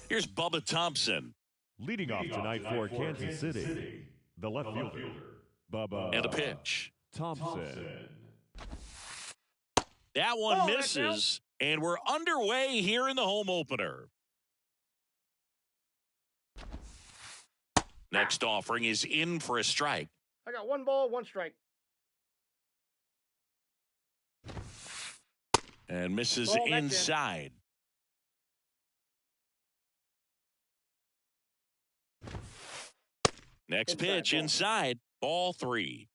Here's Bubba Thompson. Leading off tonight for Kansas City, the left fielder, Bubba And a pitch. Thompson. That one misses, and we're underway here in the home opener. Next offering is in for a strike. I got 1 ball, 1 strike. And misses Ball, that's inside. Next pitch ball. inside. Ball 3.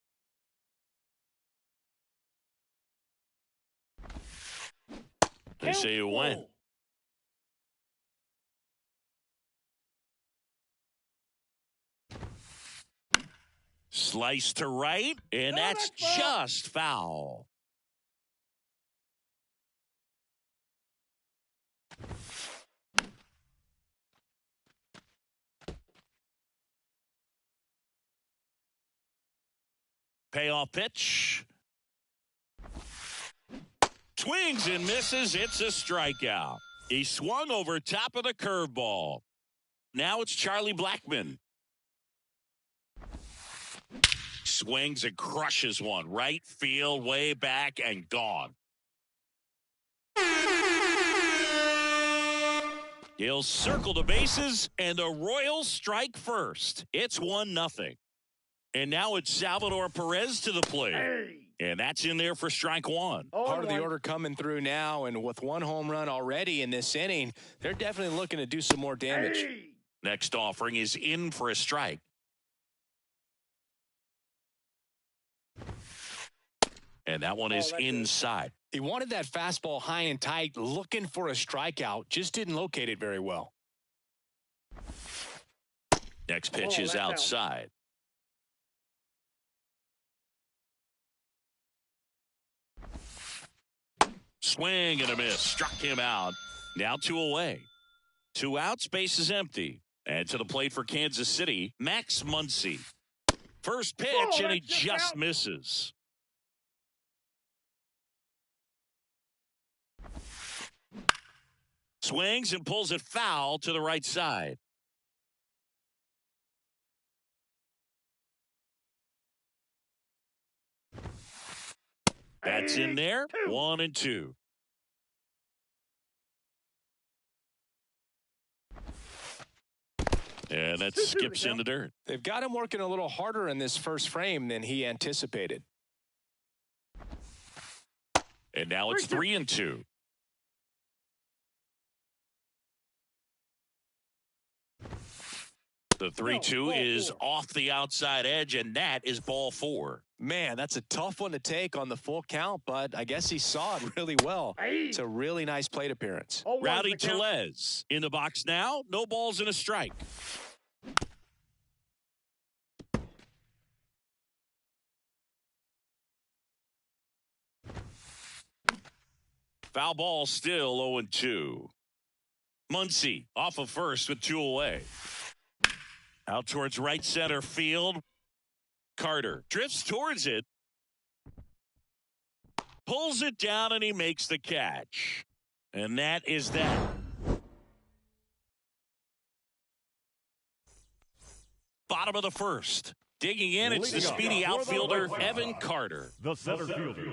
They say it went. Slice to right, and that's just foul. Payoff pitch. Swings and misses. It's a strikeout. He swung over top of the curveball. Now it's Charlie Blackmon. Swings and crushes one. Right field, way back, and gone. He'll circle the bases, and the Royals strike first. It's 1-0. And now it's Salvador Perez to the plate. And that's in there for strike 1. Part of the order coming through now, and with 1 home run already in this inning, they're definitely looking to do some more damage. Next offering is in for a strike. And that one is inside. He wanted that fastball high and tight, looking for a strikeout. Just didn't locate it very well. Next pitch is outside. Swing and a miss. Struck him out. Now 2 away. 2 outs. Base is empty. And to the plate for Kansas City, Max Muncy. First pitch, and he just misses. Swings and pulls it foul to the right side. That's in there. 1-2. And that skips in the dirt. They've got him working a little harder in this first frame than he anticipated. And now it's 3-2. The 3-2 is off the outside edge, and that is ball 4. Man, that's a tough one to take on the full count, but I guess he saw it really well. It's a really nice plate appearance. Rowdy Tellez in the box now. No balls and a strike. Foul ball still 0-2. Muncy off of first with 2 away. Out towards right center field. Carter drifts towards it. Pulls it down, and he makes the catch. And that is that. Bottom of the first. Digging in, it's the speedy outfielder, Evan Carter. The center fielder,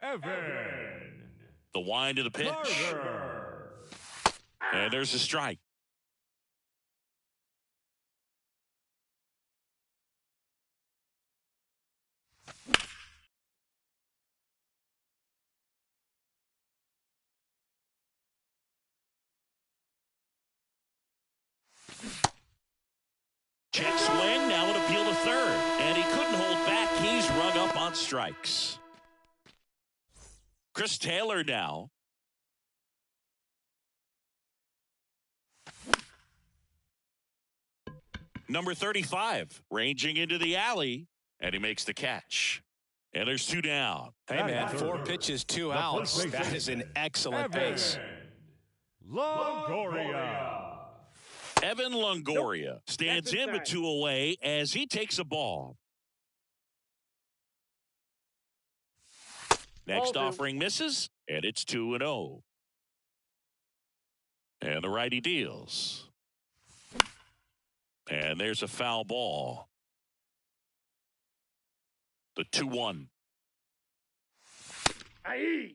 Evan. The wind of the pitch. Carter. And there's a strike. Check swing, now an appeal to third. And he couldn't hold back. He's rung up on strikes. Chris Taylor now. Number 35, ranging into the alley, and he makes the catch. And there's 2 down. Hey, man, 4 pitches, 2 outs. That is an excellent pace. Longoria. Evan Longoria stands in with 2 away as he takes a ball. Next offering misses, and it's 2-0. And the righty deals. And there's a foul ball. The 2-1. Aye.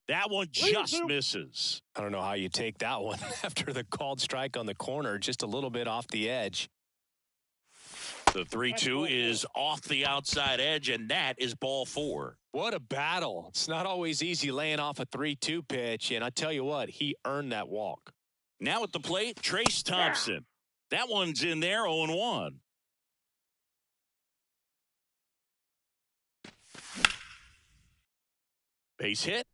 That one just misses. I don't know how you take that one after the called strike on the corner, just a little bit off the edge. The 3-2 is off the outside edge, and that is ball 4. What a battle. It's not always easy laying off a 3-2 pitch, and I tell you what, he earned that walk. Now at the plate, Trace Thompson. That one's in there, 0-1. Base hit.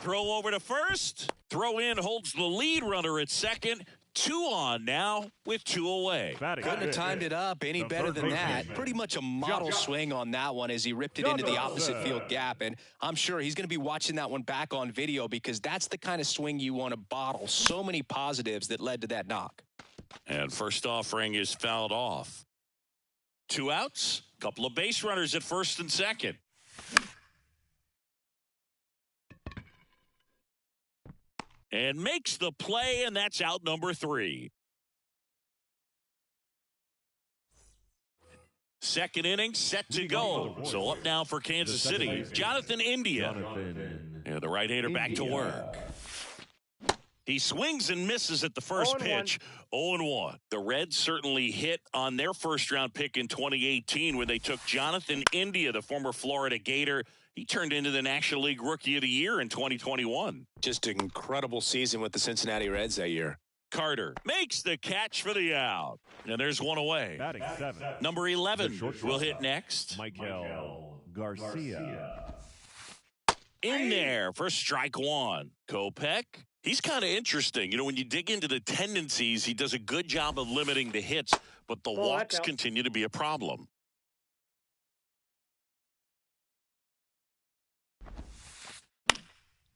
Throw over to first. Throw in holds the lead runner at second. 2 on now with 2 away. Couldn't have timed it up any better than that. Pretty much a model swing on that one as he ripped it into the opposite field gap. And I'm sure he's going to be watching that one back on video because that's the kind of swing you want to bottle. So many positives that led to that knock. And first offering is fouled off. 2 outs. Couple of base runners at first and second. And makes the play, and that's out number 3. Second inning set to go. So up now for Kansas City, Jonathan India. And the right-hander back to work. He swings and misses at the first pitch. 0-1. The Reds certainly hit on their first-round pick in 2018 when they took Jonathan India, the former Florida Gator. He turned into the National League Rookie of the Year in 2021. Just an incredible season with the Cincinnati Reds that year. Carter makes the catch for the out. And there's 1 away. Batting 7. Number 11 will hit next. Michael Garcia. In there for strike 1. Kopech. He's kind of interesting. You know, when you dig into the tendencies, he does a good job of limiting the hits, but the walks continue to be a problem.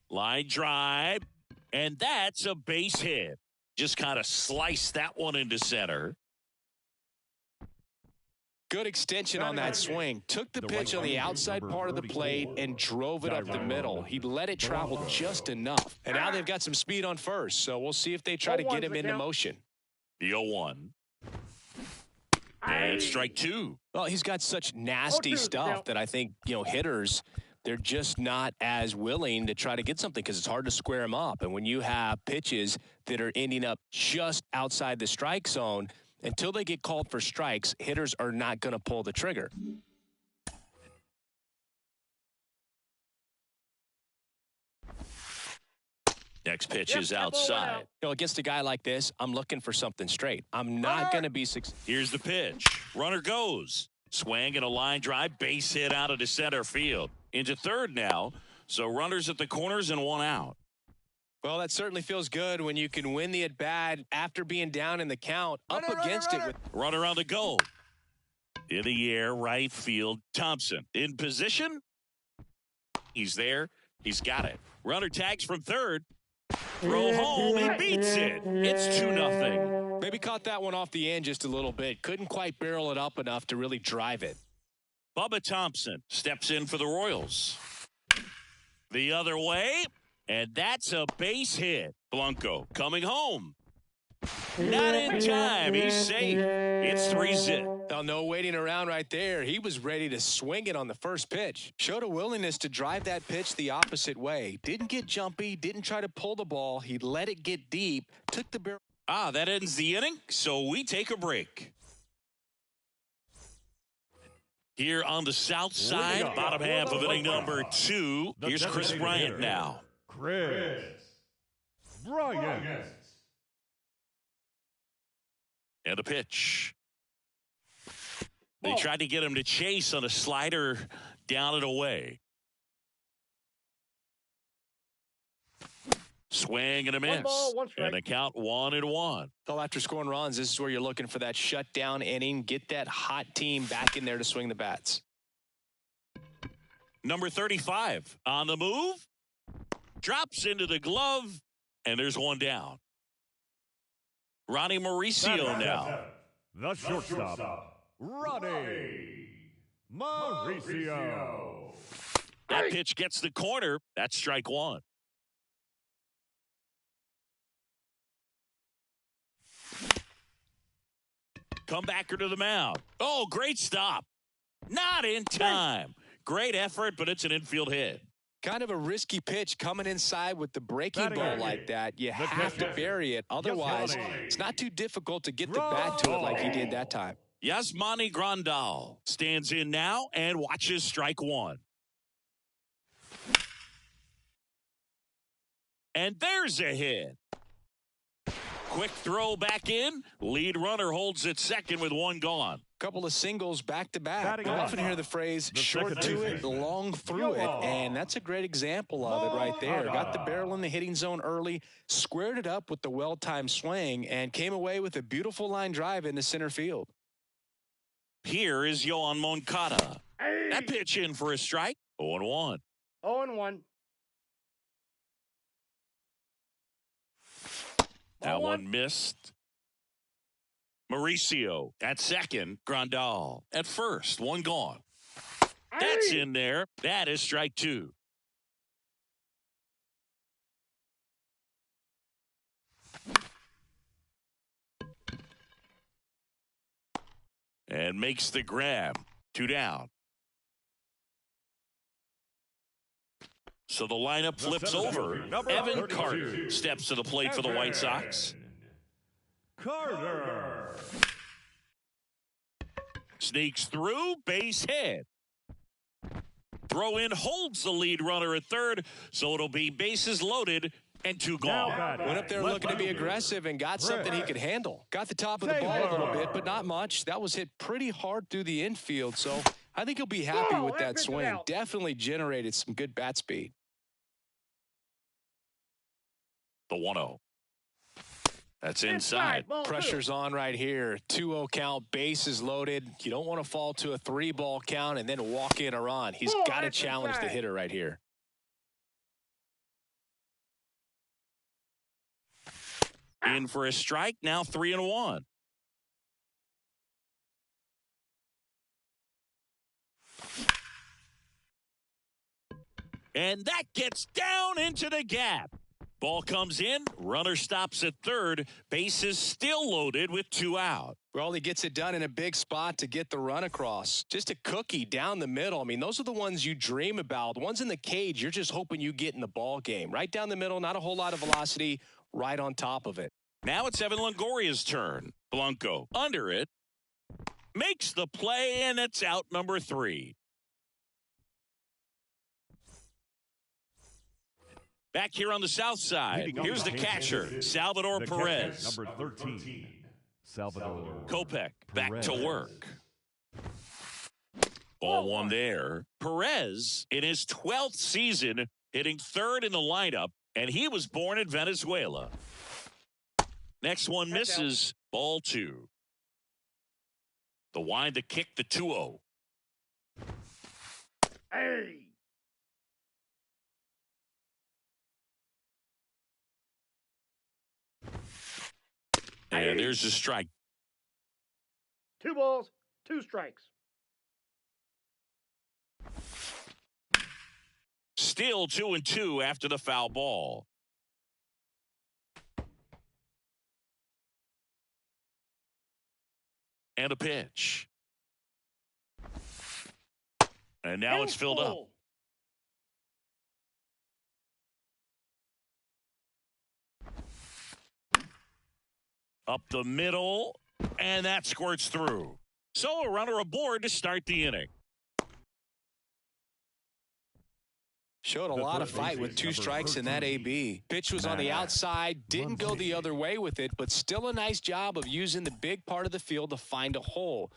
Line drive, and that's a base hit. Just kind of sliced that one into center. Good extension on that swing. Took the pitch on the outside part of the plate and drove it up the middle. He let it travel just enough. And now they've got some speed on first, so we'll see if they try to get him into motion. The 0-1. And strike 2. Well, he's got such nasty stuff that I think, you know, hitters, they're just not as willing to try to get something because it's hard to square him up. And when you have pitches that are ending up just outside the strike zone, until they get called for strikes, hitters are not going to pull the trigger. Next pitch is outside. You know, against a guy like this, I'm looking for something straight. I'm not going to be successful. Here's the pitch. Runner goes. Swing and a line drive. Base hit out of the center field. Into third now. So runners at the corners and 1 out. Well, that certainly feels good when you can win the at-bat after being down in the count, up against it. With runner on the go. In the air, right field, Thompson. In position. He's there. He's got it. Runner tags from third. Throw home. He beats it. It's 2-0. Maybe caught that one off the end just a little bit. Couldn't quite barrel it up enough to really drive it. Bubba Thompson steps in for the Royals. The other way. And that's a base hit. Blanco coming home. Not in time. He's safe. It's 3-0. Oh, no waiting around right there. He was ready to swing it on the first pitch. Showed a willingness to drive that pitch the opposite way. Didn't get jumpy. Didn't try to pull the ball. He let it get deep. Took the barrel. That ends the inning. So we take a break. Here on the south side, bottom half of inning number 2. Here's Chris Bryant now. Chris Bryant. And a pitch. They tried to get him to chase on a slider down and away. Swing and a miss. And a count 1-1. Well, after scoring runs, this is where you're looking for that shutdown inning. Get that hot team back in there to swing the bats. Number 35 on the move. Drops into the glove. And there's 1 down. Ronnie Mauricio now. The shortstop, Ronnie Mauricio. That pitch gets the corner. That's strike one. Comebacker to the mound. Oh, great stop. Not in time. Great effort, but it's an infield hit. Kind of a risky pitch coming inside with the breaking ball like that. You have to bury it. Otherwise, it's not too difficult to get the bat to it like he did that time. Yasmani Grandal stands in now and watches strike one. And there's a hit. Quick throw back in. Lead runner holds at second with one gone. Couple of singles back-to-back. You often hear the phrase, short to it, long through it, and that's a great example of it right there. Got the barrel in the hitting zone early, squared it up with the well-timed swing, and came away with a beautiful line drive into center field. Here is Yoan Moncada. Hey. That pitch in for a strike. 0-1. 0-1. That one missed. Mauricio at second. Grandal at first. One gone. That's in there. That is strike two. And makes the grab. 2 down. So the lineup flips over. Evan Carter steps to the plate for the White Sox. Carter. Sneaks through, base hit. Throw in holds the lead runner at third, so it'll be bases loaded and 2 gone. Went up there looking to be aggressive and got something he could handle. Got the top of the ball a little bit, but not much. That was hit pretty hard through the infield, so I think he'll be happy with that swing. Definitely generated some good bat speed. The 1-0. That's inside. Pressure's on right here. 2-0 count, bases loaded. You don't want to fall to a 3-ball count and then walk in a run. He's got to challenge the hitter right here. In for a strike, now 3-1. And that gets down into the gap. Ball comes in, runner stops at third, bases still loaded with 2 out. Well, he gets it done in a big spot to get the run across. Just a cookie down the middle. I mean, those are the ones you dream about. The ones in the cage, you're just hoping you get in the ball game. Right down the middle, not a whole lot of velocity, right on top of it. Now it's Evan Longoria's turn. Blanco under it, makes the play, and it's out number 3. Back here on the south side, here's the catcher, Salvador Perez. Number 13, Salvador Kopech back to work. Ball one there. Perez, in his 12th season, hitting third in the lineup, and he was born in Venezuela. Next one misses, ball 2. The wind to kick, the 2-0. Hey. And there's the strike. 2 balls, 2 strikes. Still 2-2 after the foul ball. And a pitch. And now it's filled up. Up the middle, and that squirts through. So a runner aboard to start the inning. Showed a lot of fight with 2 strikes in that AB. Pitch was on the outside, didn't go the other way with it, but still a nice job of using the big part of the field to find a hole.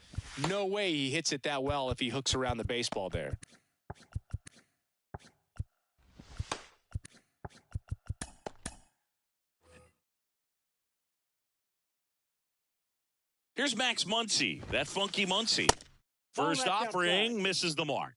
No way he hits it that well if he hooks around the baseball there. Here's Max Muncy, that funky Muncy. First offering, misses the mark.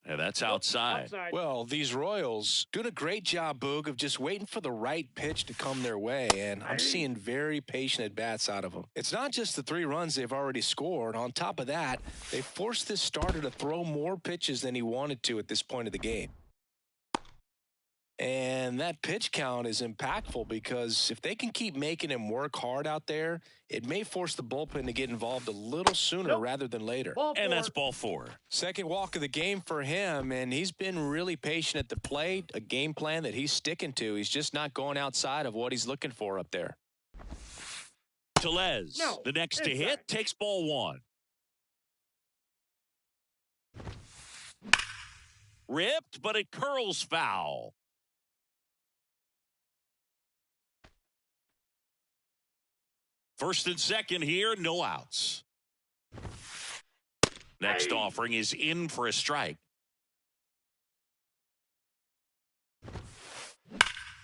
And that's outside. Outside. Well, these Royals doing a great job, Boog, of just waiting for the right pitch to come their way, and I'm seeing very patient at-bats out of them. It's not just the 3 runs they've already scored. On top of that, they forced this starter to throw more pitches than he wanted to at this point of the game. And that pitch count is impactful because if they can keep making him work hard out there, it may force the bullpen to get involved a little sooner rather than later. Ball And four. that's ball 4. Second walk of the game for him, and he's been really patient at the plate, a game plan that he's sticking to. He's just not going outside of what he's looking for up there. Tellez, No, the next to inside. hit, takes ball 1. Ripped, but it curls foul. First and second here, no outs. Next offering is in for a strike.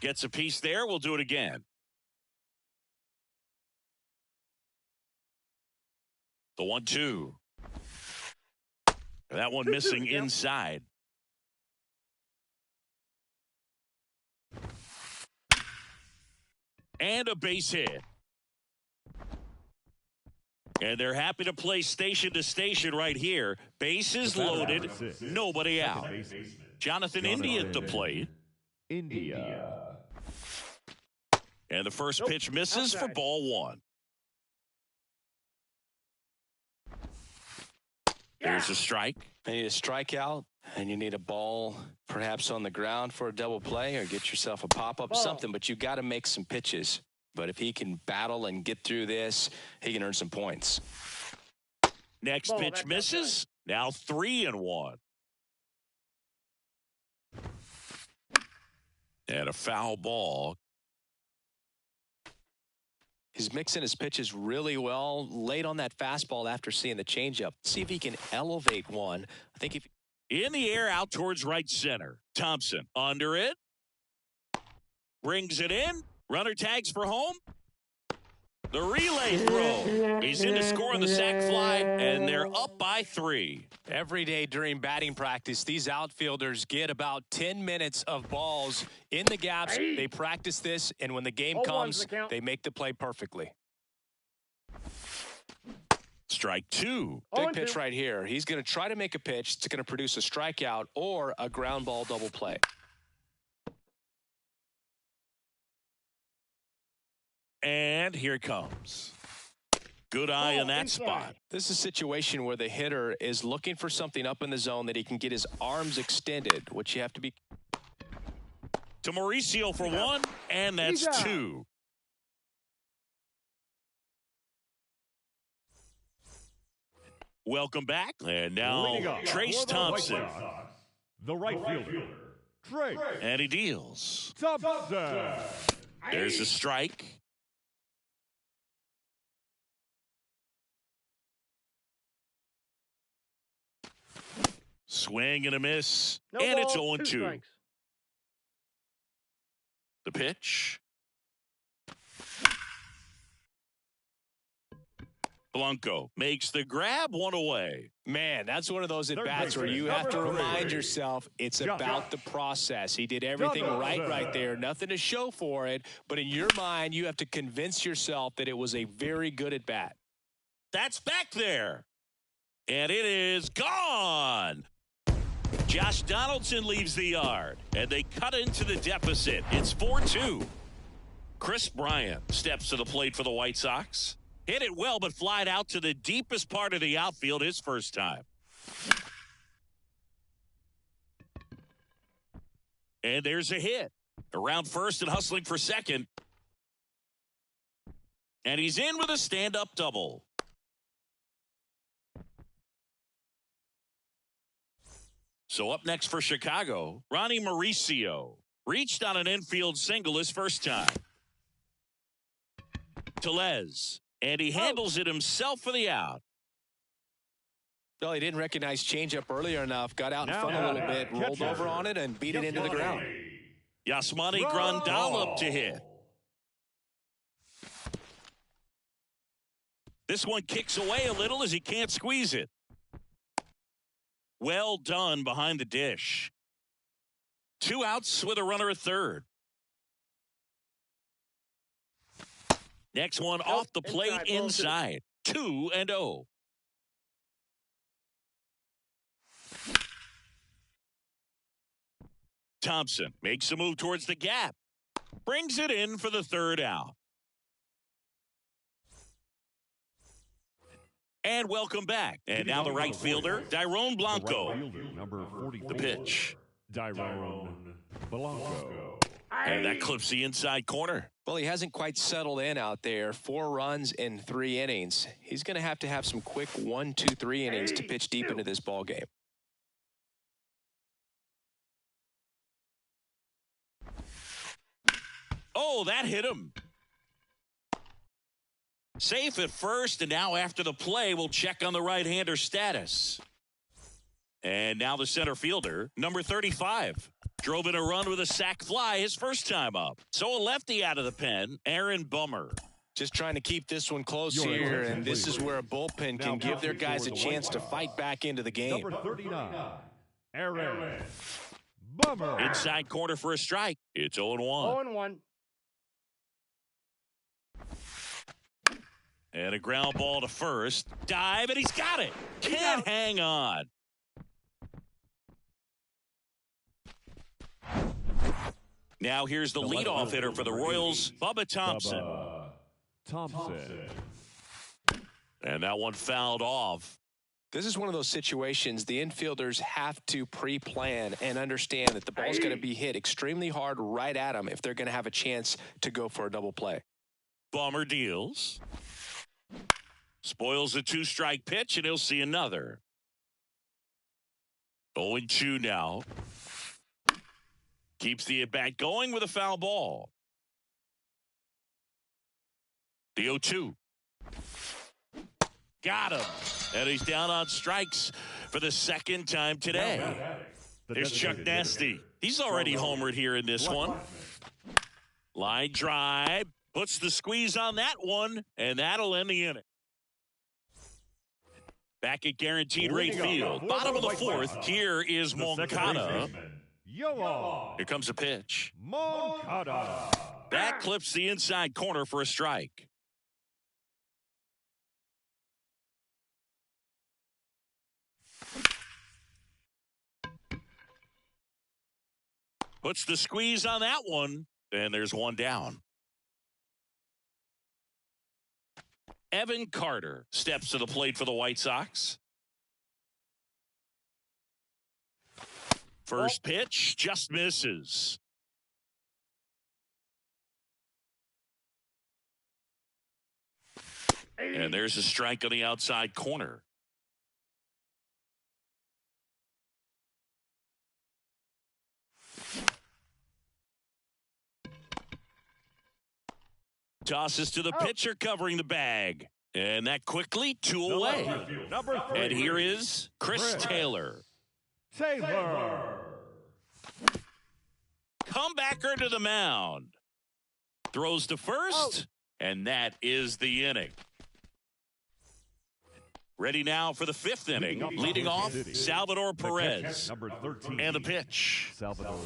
Gets a piece there. We'll do it again. The 1-2. That one missing inside. And a base hit. And they're happy to play station to station right here. Bases loaded, nobody out. Jonathan India at the plate. India. And the first pitch misses for ball 1. There's a strike. You need a strikeout, and you need a ball perhaps on the ground for a double play or get yourself a pop-up, something, but you got to make some pitches. But if he can battle and get through this, he can earn some points. Next Ball, pitch that's misses. Now 3-1. And a foul ball. He's mixing his pitches really well, late on that fastball after seeing the changeup. See if he can elevate one. I think if In the air, out towards right center. Thompson under it. Brings it in. Runner tags for home. The relay throw. He's in to score on the sac fly, and they're up by 3. every day during batting practice, these outfielders get about 10 minutes of balls in the gaps. They practice this, and when the game 0-1's comes, the count. they make the play perfectly. Strike 2. Big 0-2. pitch right here. He's going to try to make a pitch that's going to produce a strikeout or a ground ball double play. And here it comes. Good eye in that inside. spot. This is a situation where the hitter is looking for something up in the zone that he can get his arms extended, which you have to be. To Mauricio for 1, and that's He's out. 2. Welcome back. And now Leading off Trace for the White Thompson. Sox, the right fielder, Trace And he deals. Thompson. There's a strike. Swing and a miss. No and it's ball, 2 0-2. strikes. The pitch. Blanco makes the grab, 1 away. Man, that's one of those Third at-bats where baseman, you have to number remind 3. yourself it's Josh. about the process. He did everything right Johnson. there. Nothing to show for it. But in your mind, you have to convince yourself that it was a very good at-bat. That's back there. And it is gone. Josh Donaldson leaves the yard, and they cut into the deficit. It's 4-2. Chris Bryant steps to the plate for the White Sox. Hit it well, but flied out to the deepest part of the outfield his first time. And there's a hit. Around first and hustling for second. And he's in with a stand-up double. So up next for Chicago, Ronnie Mauricio reached on an infield single his first time. Tellez, and he handles it himself for the out. Well, he didn't recognize changeup earlier enough, got out in Now front a little bit, rolled catcher. over on it, and beat it into the ground. Yasmani Grandal up to hit. This one kicks away a little as he can't squeeze it. Well done behind the dish. 2 outs with a runner at third. Next one off the plate inside. 2-0. Thompson makes a move towards the gap. Brings it in for the third out. And welcome back. And now the right fielder, Dairon Blanco. The right fielder, number 44. The pitch. Dairon Blanco. And that clips the inside corner. Well, he hasn't quite settled in out there. 4 runs in 3 innings. He's going to have some quick 1, 2, 3 innings to pitch deep into this ball game. Oh, that hit him. Safe at first, and now after the play, we'll check on the right-hander status. And now the center fielder, number 35. Drove in a run with a sac fly his first time up. So a lefty out of the pen, Aaron Bummer. Just trying to keep this one close here, and this is where a bullpen can give their guys a chance to fight back into the game. Number 39, Aaron Bummer. Inside corner for a strike. It's 0-1. 0-1. And a ground ball to first. Dive, and he's got it. Can't hang on. Now here's the leadoff hitter for the Royals, Bubba Thompson. And that one fouled off. This is one of those situations the infielders have to pre-plan and understand that the ball's going to be hit extremely hard right at them if they're going to have a chance to go for a double play. Bummer deals. Spoils a 2-strike pitch, and he'll see another. 0-2 now. Keeps the at-bat going with a foul ball. The 0-2. Got him. And he's down on strikes for the second time today. There's Chuck Nasty. He's already homered here in this one. Line drive. Puts the squeeze on that one, and that'll end the inning. Back at Guaranteed Rate Field. Bottom of the fourth. Here is Moncada. Here comes a pitch. Moncada. That clips the inside corner for a strike. Puts the squeeze on that one, and there's one down. Evan Carter steps to the plate for the White Sox. First pitch just misses. And there's a strike on the outside corner. Tosses to the pitcher covering the bag. And that quickly, 2 away. Number 3. And here is Chris Taylor. Comebacker to the mound. Throws to first, and that is the inning. Ready now for the 5th inning. Leading off, Salvador Perez. Number 13. And the pitch. Salvador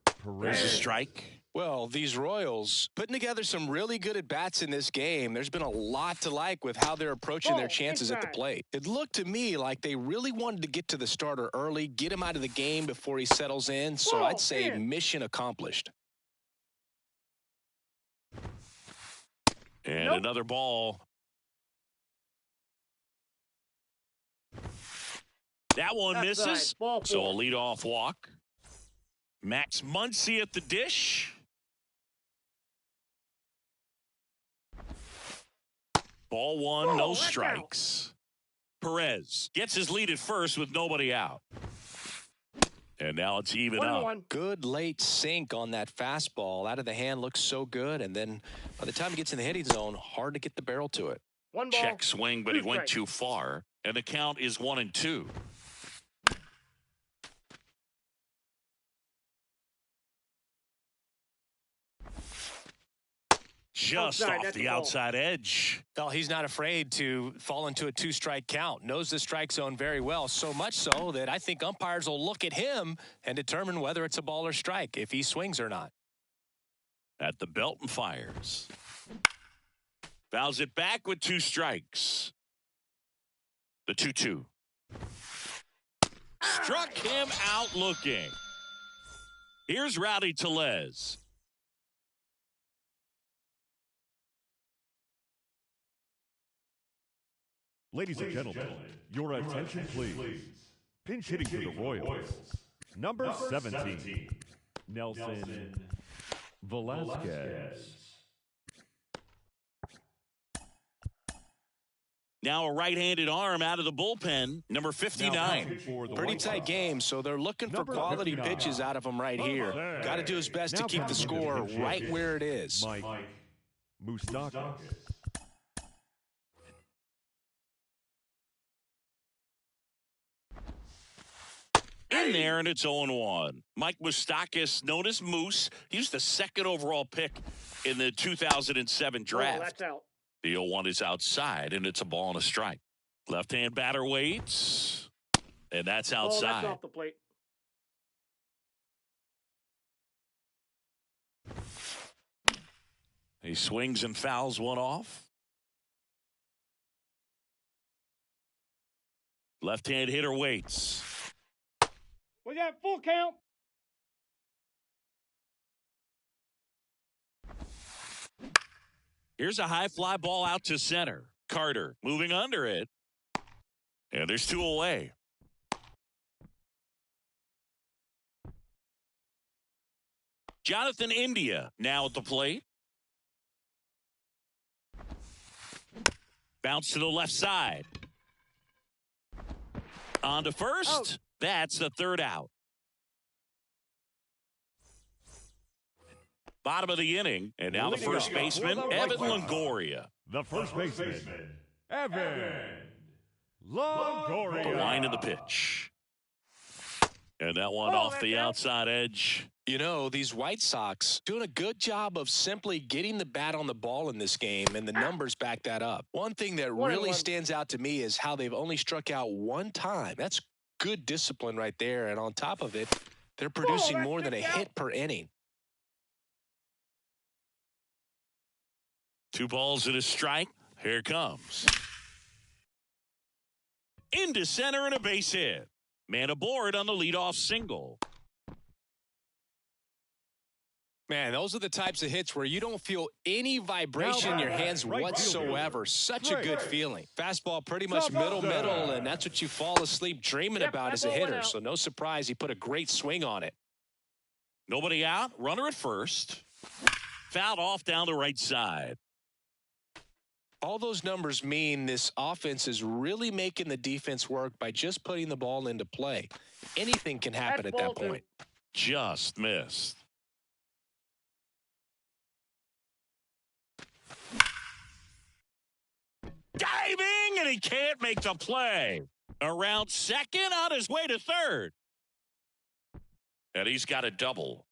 There's a Perez. strike. Well, these Royals putting together some really good at-bats in this game. There's been a lot to like with how they're approaching their chances at the plate. It looked to me like they really wanted to get to the starter early, get him out of the game before he settles in. So I'd say mission accomplished. And another ball. That one misses. So a leadoff walk. Max Muncy at the dish. Ball one, no strikes. Perez gets his lead at first with nobody out. And now it's even up. Good late sink on that fastball. Out of the hand looks so good. And then by the time he gets in the hitting zone, hard to get the barrel to it. Check swing, but he went too far. And the count is 1-2. just Outside, off that's the a ball. outside edge. Well, he's not afraid to fall into a two-strike count. Knows the strike zone very well, so much so that I think umpires will look at him and determine whether it's a ball or strike, if he swings or not. At the belt and fires. Fouls it back with 2 strikes. The 2-2. Struck him out looking. Here's Rowdy Tellez. Ladies and gentlemen, your attention please. Pinch hitting for the Royals. Number 17, Nelson Velasquez. Now a right-handed arm out of the bullpen, number 59. Pretty tight game, so they're looking for quality pitches out of him right here. Got to do his best to keep the score right where it is. Mike Moustakas. In there, and it's 0-1. Mike Moustakas, known as Moose. He was the 2nd overall pick in the 2007 draft. Oh, that's out. The 0-1 is outside, and it's a ball and a strike. Left-hand batter waits, and that's Oh, outside. that's off the plate. He swings and fouls one off. Left-hand hitter waits. We got full count. Here's a high fly ball out to center. Carter moving under it. And there's 2 away. Jonathan India now at the plate. Bounce to the left side. On to first. Out. That's the 3rd out. Bottom of the inning. And now the first baseman, Evan Longoria. The first baseman, Evan Longoria. The line of the pitch. And that one Oh, off that's the out. outside edge. You know, these White Sox doing a good job of simply getting the bat on the ball in this game, and the numbers back that up. One thing that really 1-1. stands out to me is how they've only struck out 1 time. That's good discipline right there, and on top of it, they're producing that's more than a kicked out. hit per inning. 2 balls and a strike. Here it comes. Into center and a base hit. Man aboard on the leadoff single. Man, those are the types of hits where you don't feel any vibration in your hands Right whatsoever. Such a good feeling. Fastball pretty much Top of the- middle, and that's what you fall asleep dreaming Yep, about that as a ball went hitter. out. So no surprise he put a great swing on it. Nobody out. Runner at first. Fouled off down the right side. All those numbers mean this offense is really making the defense work by just putting the ball into play. Anything can happen That's at that ball 2. point. Just missed. Diving, and he can't make the play. Around second, on his way to third. And he's got a double.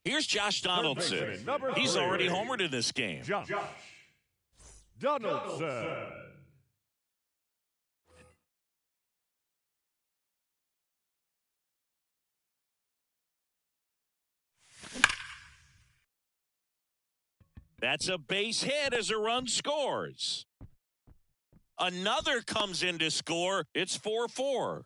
Here's Josh Donaldson. baseman, number He's 3. already homered in this game. Josh Donaldson. That's a base hit as a run scores. Another comes in to score. It's 4-4.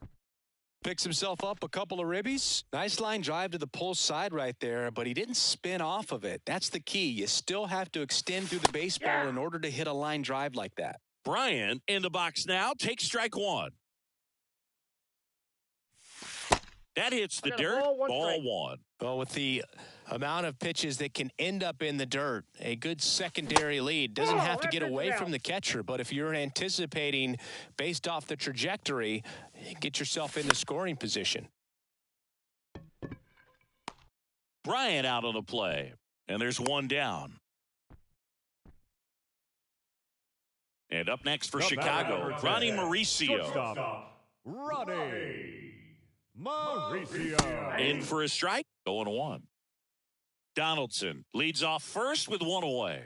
Picks himself up a couple of ribbies. Nice line drive to the pull side right there, but he didn't spin off of it. That's the key. You still have to extend through the baseball in order to hit a line drive like that. Bryant in the box now. Takes strike 1. That hits the I got a dirt. ball, 1 Ball strike. 1. Well, with the amount of pitches that can end up in the dirt, a good secondary lead doesn't have to that get pitch away is from out. the catcher. But if you're anticipating based off the trajectory, get yourself into scoring position. Bryant out on the play. And there's 1 down. And up next for Up Chicago, number 10. Ronnie Mauricio. Shortstop, Ronnie Mauricio. In for a strike, 0-1. Donaldson leads off first with one away.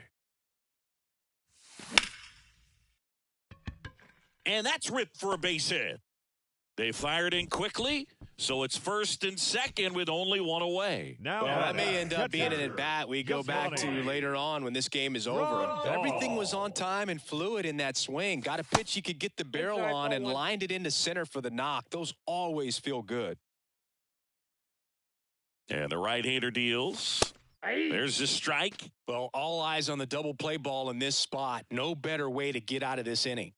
And that's ripped for a base hit. They fired in quickly, so it's first and second with only one away. Well, that may end up being an at-bat we go back to later on when this game is over. Everything was on time and fluid in that swing. Got a pitch he could get the barrel on and lined it into center for the knock. Those always feel good. And the right-hander deals. There's the strike. Well, all eyes on the double play ball in this spot. No better way to get out of this inning.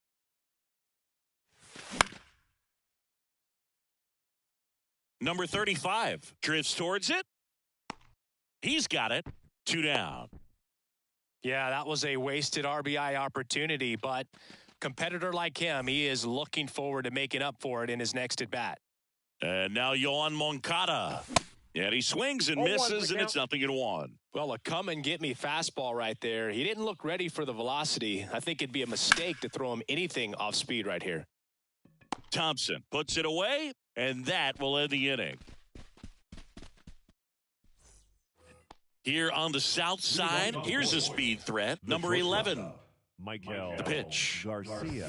Number 35 drifts towards it. He's got it. 2 down. Yeah, that was a wasted RBI opportunity, but competitor like him, he is looking forward to making up for it in his next at-bat. And now Yoan Moncada. And he swings and misses, and it's 0-1. Well, a come-and-get-me fastball right there. He didn't look ready for the velocity. I think it'd be a mistake to throw him anything off speed right here. Thompson puts it away, and that will end the inning. Here on the south side, here's a speed threat. Number 11. Michael. The pitch. Garcia.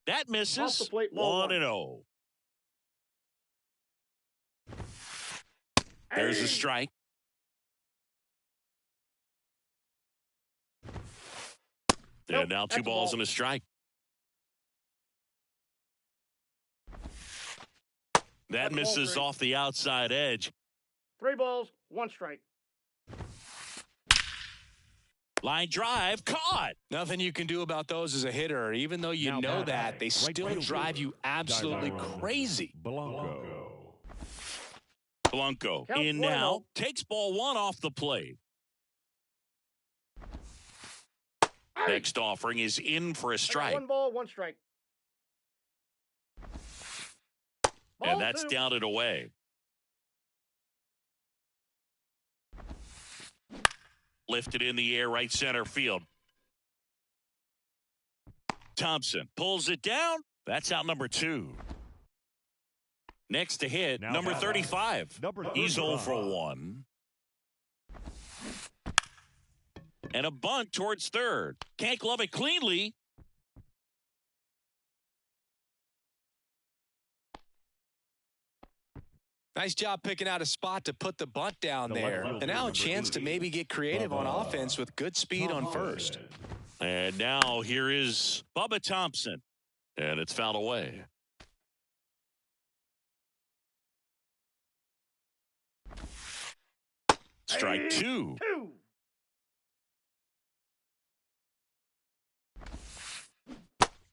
That misses. Off the plate, ball 1-0. There's a strike. And now 2 balls and a strike. That misses off the outside edge. 3 balls, 1 strike. Line drive, caught. Nothing you can do about those as a hitter. Even though you know that, they still drive you absolutely crazy. Blanco. Blanco Count in 1-0. now. Takes ball 1 off the plate. Next offering is in for a strike. 1 ball, 1 strike. And Ball that's 2. down and away. Lifted in the air, right center field. Thompson pulls it down. That's out number 2. Next to hit, number 35. He's 0 for 1. And a bunt towards third. Can't glove it cleanly. Nice job picking out a spot to put the bunt down there. And now a chance to maybe get creative on offense with good speed on first. And now here is Bubba Thompson. And it's fouled away. Strike 2. 2.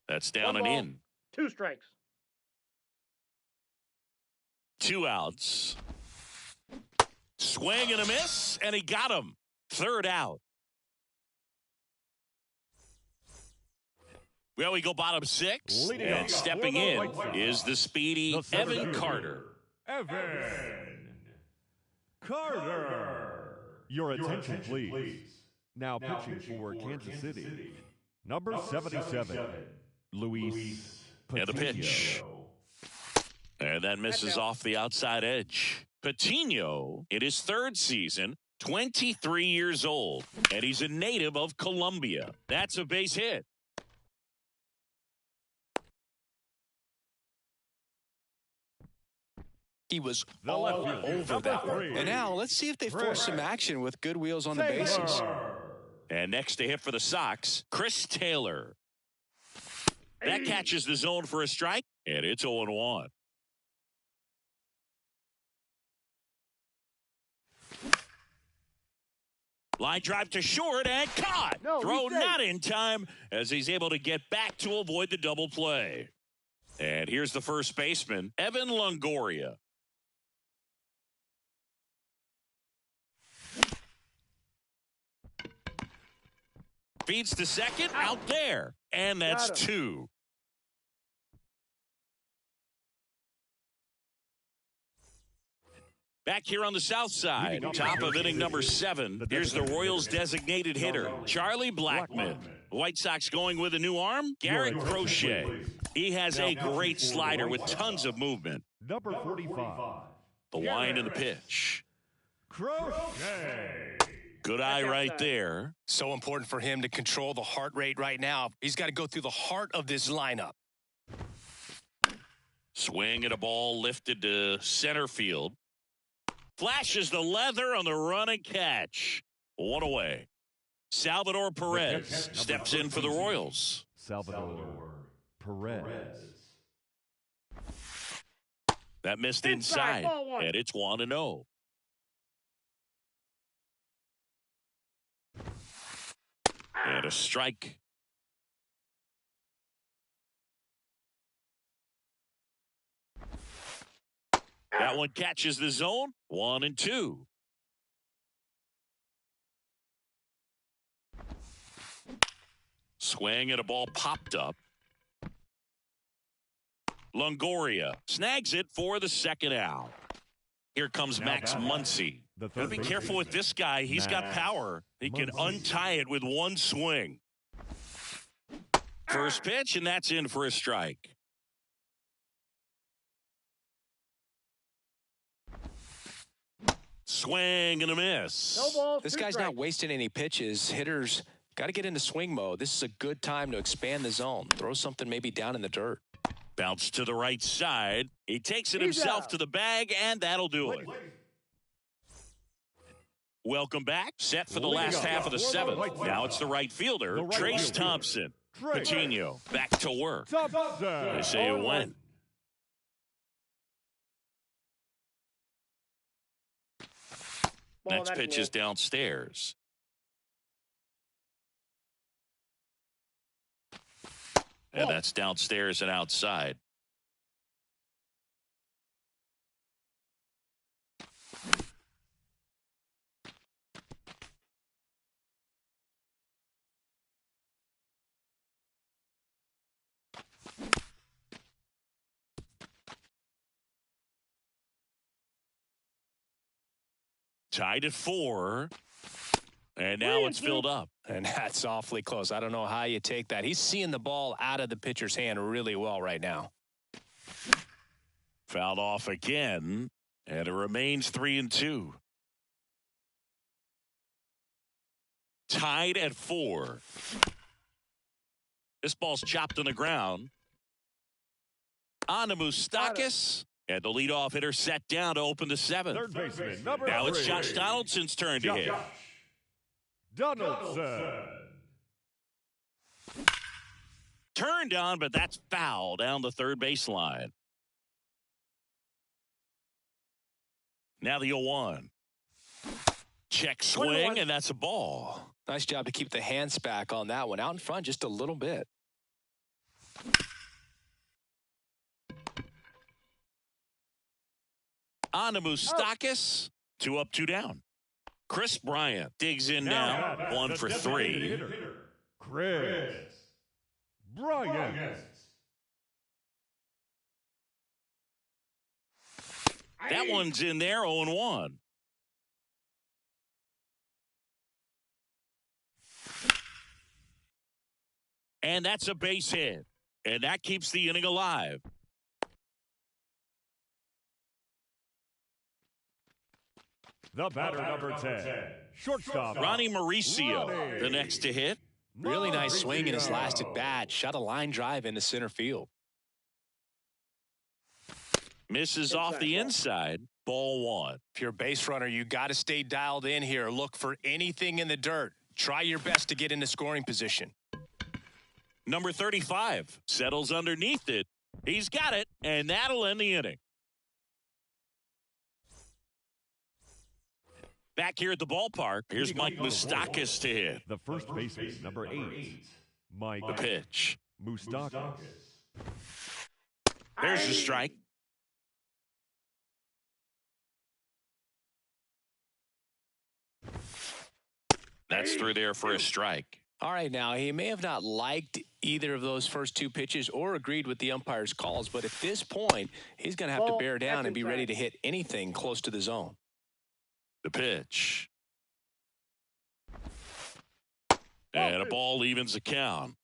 That's down 1 and ball, in. 2 strikes. 2 outs. Swing and a miss, and he got him. 3rd out. Well, we go bottom 6. Leading And off stepping for the in White Sox, is the speedy the Evan 72, Carter. Evan Carter. Your attention, please. Now pitching for Kansas City. Number 77, Luis Patino. And the pitch. And that misses off the outside edge. Patino, in his 3rd season, 23 years old. And he's a native of Colombia. That's a base hit. He was The all left fielder, over number that one. 3. And now let's see if they force some action with good wheels on the bases. And next to hit for the Sox, Chris Taylor. That catches the zone for a strike, and it's 0-1. Line drive to short and caught. No, Throw he's safe. not in time as he's able to get back to avoid the double play. And here's the first baseman, Evan Longoria. Feeds to second, out there. And that's Got him. 2. Back here on the south side, top of inning number 7. Here's the Royals' designated hitter, Charlie Blackmon. White Sox going with a new arm, Garrett Crochet. He has a great slider with tons of movement. Number 45. The line and the pitch. Crochet. Good eye right there. So important for him to control the heart rate right now. He's got to go through the heart of this lineup. Swing at a ball lifted to center field. Flashes the leather on the run and catch. One away. Salvador Perez steps in for the Royals. Salvador Perez. That missed inside, and it's 1-0. And a strike. That one catches the zone. 1-2. Swing and a ball popped up. Longoria snags it for the second out. Here comes Max Muncy. Gotta be careful with this guy. He's got power. He can untie it with one swing. First pitch, and that's in for a strike. Swing and a miss. No balls, This 2 guy's strikes. not wasting any pitches. Hitters got to get into swing mode. This is a good time to expand the zone. Throw something maybe down in the dirt. Bounce to the right side. He takes it He's himself out. to the bag, and that'll do it. Welcome back. Set for the last half of the seventh. Now it's the right fielder, Trace Thompson. Patino back to work. They say it went. Ball, Next that's pitch is downstairs. And that's downstairs and outside. Tied at 4. And now it's filled up. And that's awfully close. I don't know how you take that. He's seeing the ball out of the pitcher's hand really well right now. Fouled off again. And it remains 3-2. Tied at 4. This ball's chopped on the ground. On to Moustakas. And the leadoff hitter set down to open the 7th. Third baseman, number Now it's 3. Josh Donaldson's turn to hit. Donaldson. Turned on, but that's foul down the third baseline. Now the 0-1. Check swing, and that's a ball. Nice job to keep the hands back on that one. Out in front just a little bit. On to Moustakas. 2 up, 2 down. Chris Bryant digs in now. 1 for 3. Chris Bryant. That one's in there, 0-1. And that's a base hit. And that keeps the inning alive. The batter, number 10. Shortstop. Ronnie Mauricio, the next to hit. Really nice swing in his last at bat. Shot a line drive into center field. Misses off the inside. Ball 1. If you're a base runner, you got to stay dialed in here. Look for anything in the dirt. Try your best to get into scoring position. Number 35 settles underneath it. He's got it, and that'll end the inning. Back here at the ballpark, here's Mike Moustakas to hit. The first baseman, number 8. Mike The pitch. Moustakas. There's the strike. That's through there for a strike. All right, now, he may have not liked either of those first 2 pitches or agreed with the umpire's calls, but at this point, he's going to have to bear down and be ready to hit anything close to the zone. The pitch. And a ball evens the count.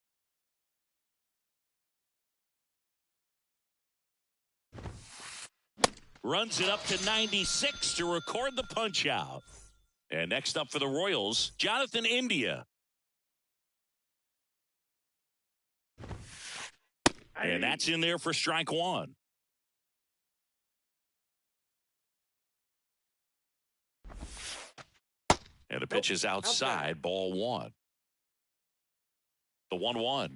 runs it up to 96 to record the punch out. And next up for the Royals, Jonathan India. And that's in there for strike one. And the pitch is outside, ball one. The 1-1.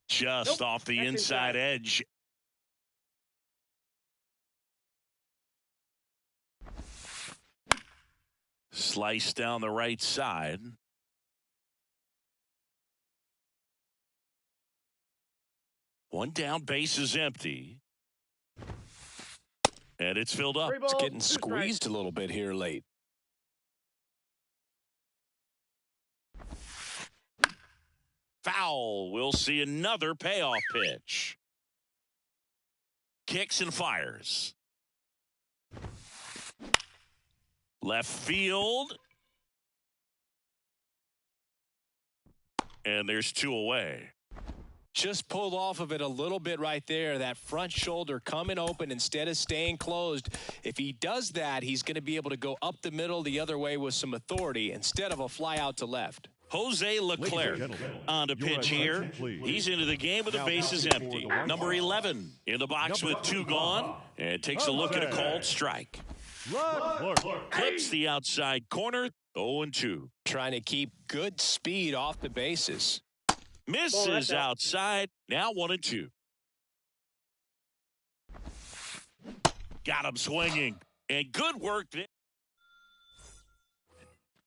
Just off the inside edge. Slice down the right side. One down, base is empty. And it's filled up. It's getting squeezed a little bit here late. Foul. We'll see another payoff pitch. Kicks and fires. Left field. And there's two away. Just pulled off of it a little bit right there. That front shoulder coming open instead of staying closed. If he does that, he's going to be able to go up the middle the other way with some authority instead of a fly out to left. Jose Leclerc on the pitch here. He's into the game with the bases empty. Number 11 in the box with two gone and takes a look at a called strike. Clips the outside corner, 0-2. Trying to keep good speed off the bases. Misses outside, now 1-2. Got him swinging, and good work there.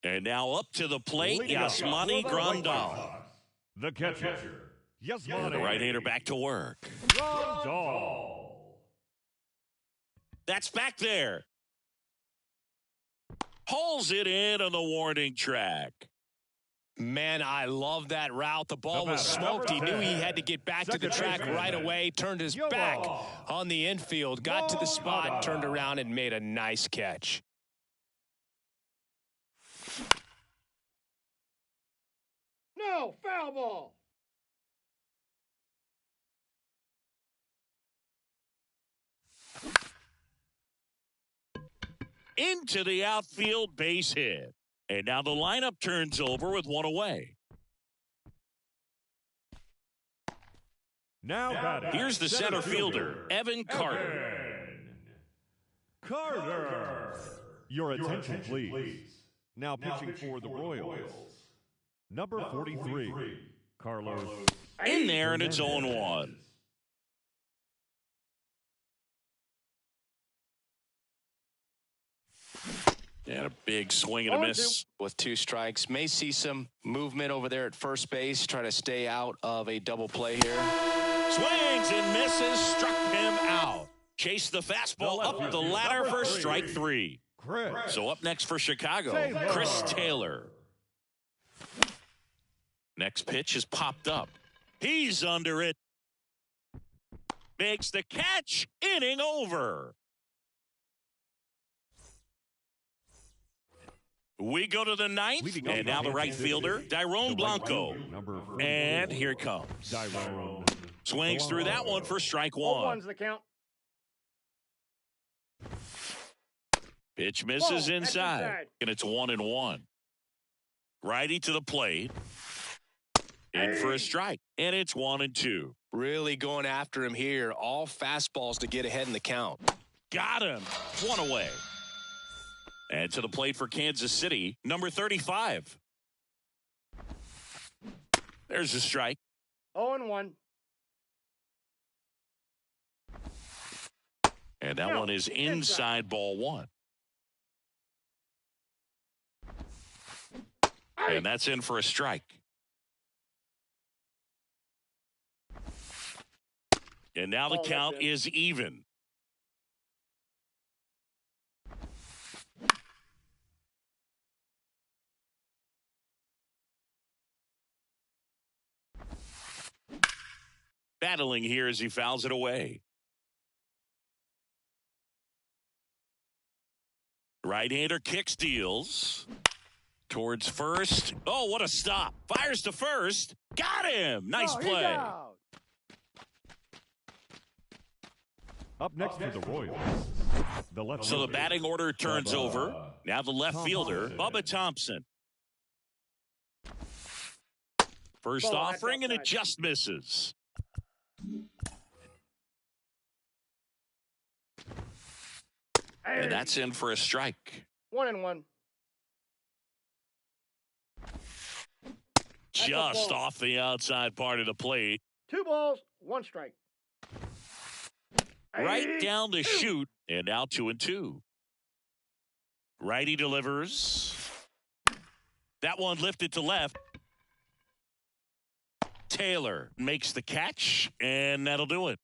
And now up to the plate, Yasmani Grandal. The catcher, Yasmani. The right-hander back to work. Grandal. That's back there. Hauls it in on the warning track. Man, I love that route. The ball was smoked. He knew he had to get back to the track right away. Turned his back on the infield. Got to the spot, turned around, and made a nice catch. No, foul ball. Into the outfield, base hit. And now the lineup turns over with one away. Now batting. Here's the center fielder, Evan Carter. Carter. Your attention, please. Now pitching for the Royals. Number 43, Carlos. In there, and it's 0-1. And a big swing and a miss. With two strikes. May see some movement over there at first base. Try to stay out of a double play here. Swings and misses. Struck him out. Chased the fastball up the ladder for strike three. So up next for Chicago, Chris Taylor. Next pitch is popped up. He's under it. Makes the catch. Inning over. We go to the ninth, and now the right fielder, Dairon Blanco. And here it comes. Swings through that one for strike one. 0-1's the count. Pitch misses inside, and it's 1-1. Righty to the plate. In for a strike, and it's 1-2. Really going after him here. All fastballs to get ahead in the count. Got him. One away. And to the plate for Kansas City, number 35. There's a strike. 0-1. And that one is inside ball one. And that's in for a strike. And now the count is even. Battling here as he fouls it away. Right-hander kick steals towards first. Oh, what a stop. Fires to first. Got him. Nice play. Up next for the Royals, the left. So the batting order turns over. Now the left fielder, Bubba Thompson. First Ball, offering, and it outside. just misses. And that's in for a strike. 1-1. Just off the outside part of the plate. 2 balls, 1 strike. Right down the chute, and now 2-2. Righty delivers. That one lifted to left. Taylor makes the catch, and that'll do it.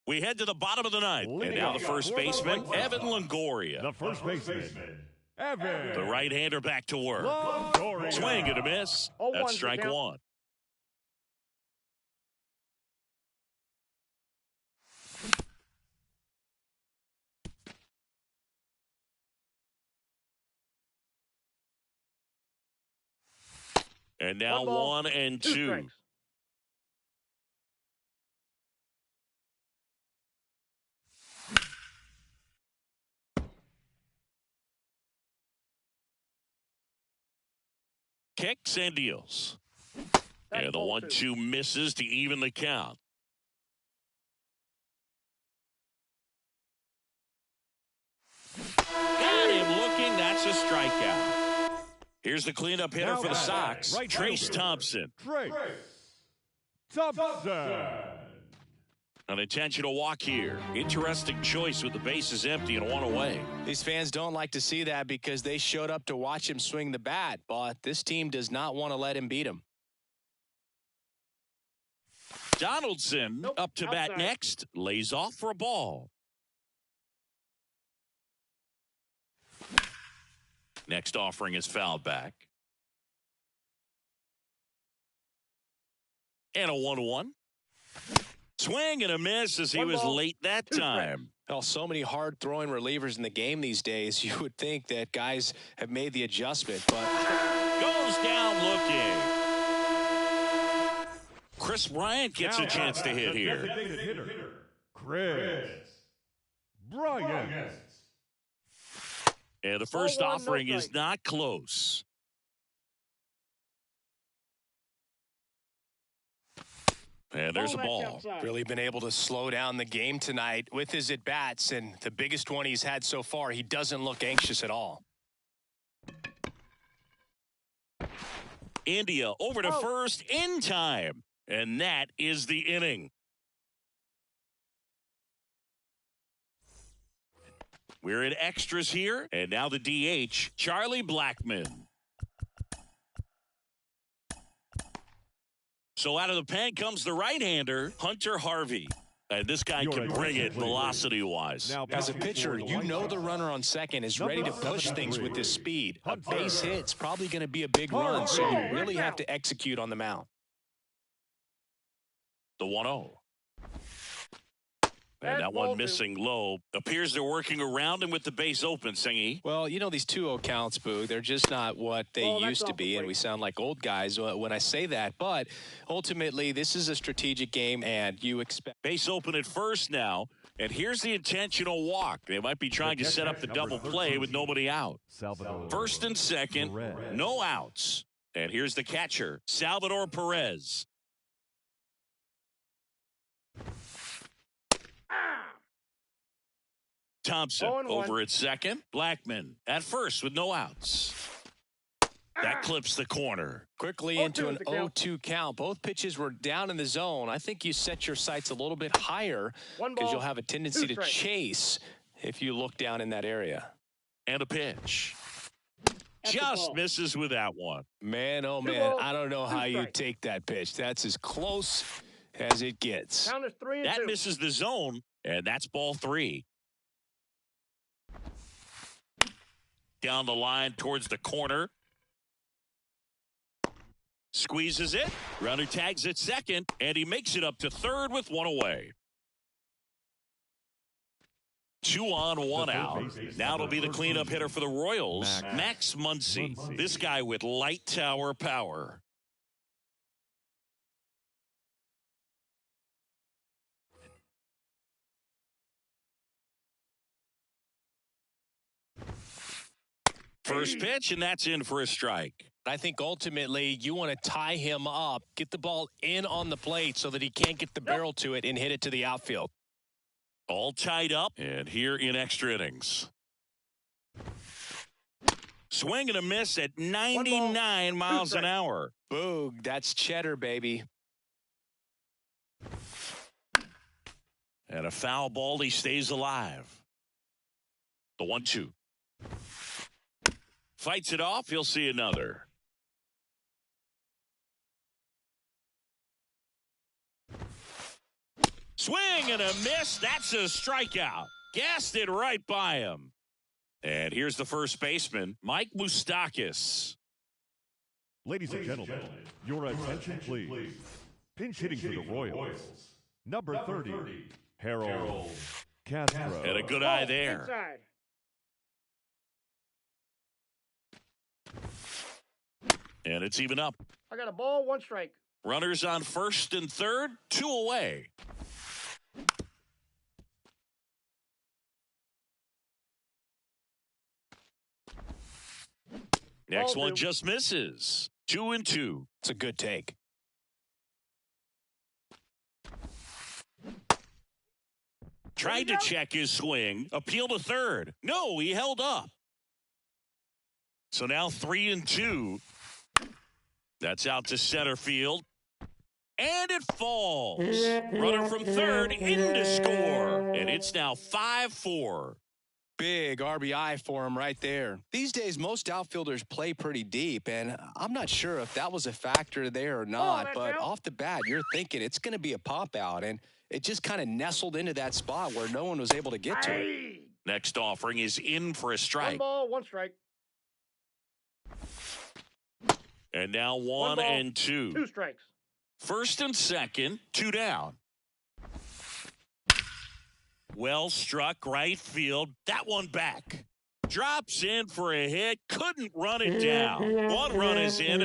We head to the bottom of the ninth, and now the first baseman, Evan Longoria. The first baseman, Evan. The right-hander back to work. Longoria. Swing and a miss. 0-1 That's strike count. 1. And now 1 ball, 1 and 2 2. strikes. Kicks and deals. That's And the ball 2. 1-2 misses to even the count. Got him looking. That's a strikeout. Here's the cleanup hitter Now for the batting, Sox, right Trace fielder. Thompson. Trace Thompson. An intentional walk here. Interesting choice with the bases empty and 1 away. These fans don't like to see that because they showed up to watch him swing the bat, but this team does not want to let him beat him. Donaldson Nope, up to bat outside. next. Lays off for a ball. Next offering is fouled back. And a 1-1. Swing and a miss as he 1 was ball, late that 2 time. Well, so many hard-throwing relievers in the game these days, you would think that guys have made the adjustment, but Goes down looking. Chris Bryant gets a chance to hit here. Designated hitter, Chris Bryant. And the first 0-1, no offering is strike. not close. And there's a Ball, that's ball. outside. really been able to slow down the game tonight with his at-bats, and the biggest one he's had so far, he doesn't look anxious at all. India over to Oh. first in time. And that is the inning. We're in extras here. And now the DH, Charlie Blackmon. So out of the pen comes the right-hander, Hunter Harvey. And this guy Your can bring it attention, please. velocity-wise. Now As a batting pitcher, for the you White know Sox, the runner on second is ready to push things with his speed. A Hunter. base hit's probably going to be a big run, so you really have to execute on the mound. The 1-0. And That's that ball one 2. missing low. Appears they're working around him with the base open, Singy. Well, you know, these 2-0 counts, Boo, they're just not what they Well, that's used to off the be, and plate. we sound like old guys when I say that. But ultimately, this is a strategic game, and you expect. Base open at first now. And here's the intentional walk. They might be trying to set up the double play with nobody out. Salvador. First and second, Perez. no outs. And here's the catcher, Salvador Perez. Thompson 0-1. over at second. Blackmon at first with no outs. That clips the corner. Quickly 0-2 into an is the count. 0-2 count. Both pitches were down in the zone. I think you set your sights a little bit higher 1 because ball, you'll have a tendency 2 to strikes. chase if you look down in that area. And a pitch. At the Just ball. misses with that one. Man, oh 2 man, balls, I don't know 2 how you strikes. take that pitch. That's as close as it gets. Count is 3 and That 2. misses the zone, and that's ball 3. Down the line towards the corner. Squeezes it. Runner tags at second, and he makes it up to third with 1 away. 2 on, 1 out. Now it'll be the cleanup hitter for the Royals, Max Muncy. This guy with light tower power. First pitch, and that's in for a strike. I think ultimately you want to tie him up, get the ball in on the plate so that he can't get the barrel to it and hit it to the outfield. All tied up, and here in extra innings. Swing and a miss at 99 miles an hour. Boog, that's cheddar, baby. And a foul ball, he stays alive. The 1-2. Fights it off, he'll see another. Swing and a miss, that's a strikeout. Gassed it right by him. And here's the first baseman, Mike Moustakas. Ladies and gentlemen, your attention please. Pinch hitting for the Royals. Number 30, Harold Castro. Had a good eye there. Inside. And it's even up. I got a ball, 1 strike. Runners on first and third, 2 away. Next one just misses. 2-2. It's a good take. Tried to check his swing. Appeal to third. No, he held up. So now 3-2. That's out to center field. And it falls. Runner from third in to score. And it's now 5-4. Big RBI for him right there. These days, most outfielders play pretty deep, and I'm not sure if that was a factor there or not, but off the bat, you're thinking it's going to be a pop-out, and it just kind of nestled into that spot where no one was able to get to it. Next offering is in for a strike. 1 ball, 1 strike. And now 1 1 ball, and 2. 2 strikes. First and second, 2 down. Well struck right field. That one back. Drops in for a hit. Couldn't run it down. 1 run is in.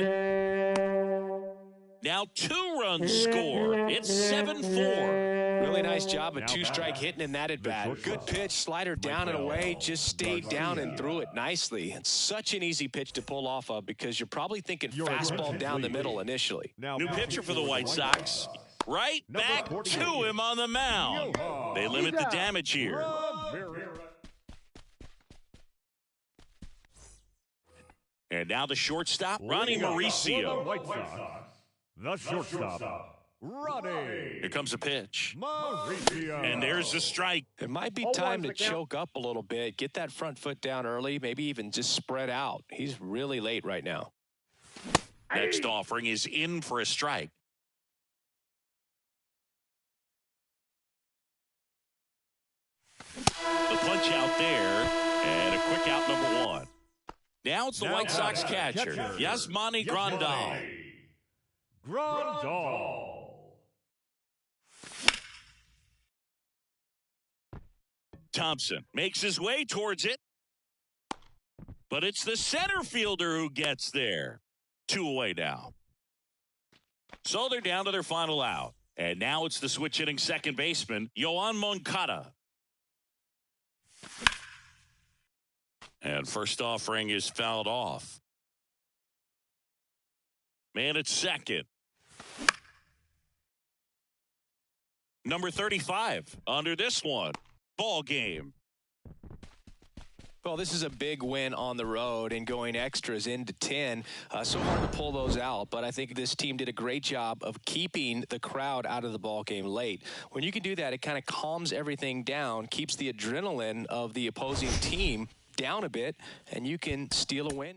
Now 2 runs score. It's 7-4. Really nice job of 2-strike hitting in that at bat. Good pitch, slider down and away. Just stayed down and threw it nicely. It's such an easy pitch to pull off of because you're probably thinking fastball down the middle initially. New pitcher for the White Sox. Right back to him on the mound. They limit the damage here. And now the shortstop, Ronnie Mauricio. The shortstop, Ronnie. Here comes a pitch. Mauricio. And there's a strike. It might be time to choke up a little bit, get that front foot down early, maybe even just spread out. He's really late right now. Next offering is in for a strike. The punch out there, and a quick out number 1. Now it's the White Sox catcher, Yasmani Grandal. Thompson makes his way towards it, but it's the center fielder who gets there. 2 away now. So they're down to their final out. And now it's the switch hitting second baseman, Yoan Moncada. And first offering is fouled off. Man at second. Number 35 under this one. Ball game. Well, this is a big win on the road and going extras into 10. So hard to pull those out, but I think this team did a great job of keeping the crowd out of the ball game late. When you can do that, it kind of calms everything down, keeps the adrenaline of the opposing team down a bit, and you can steal a win.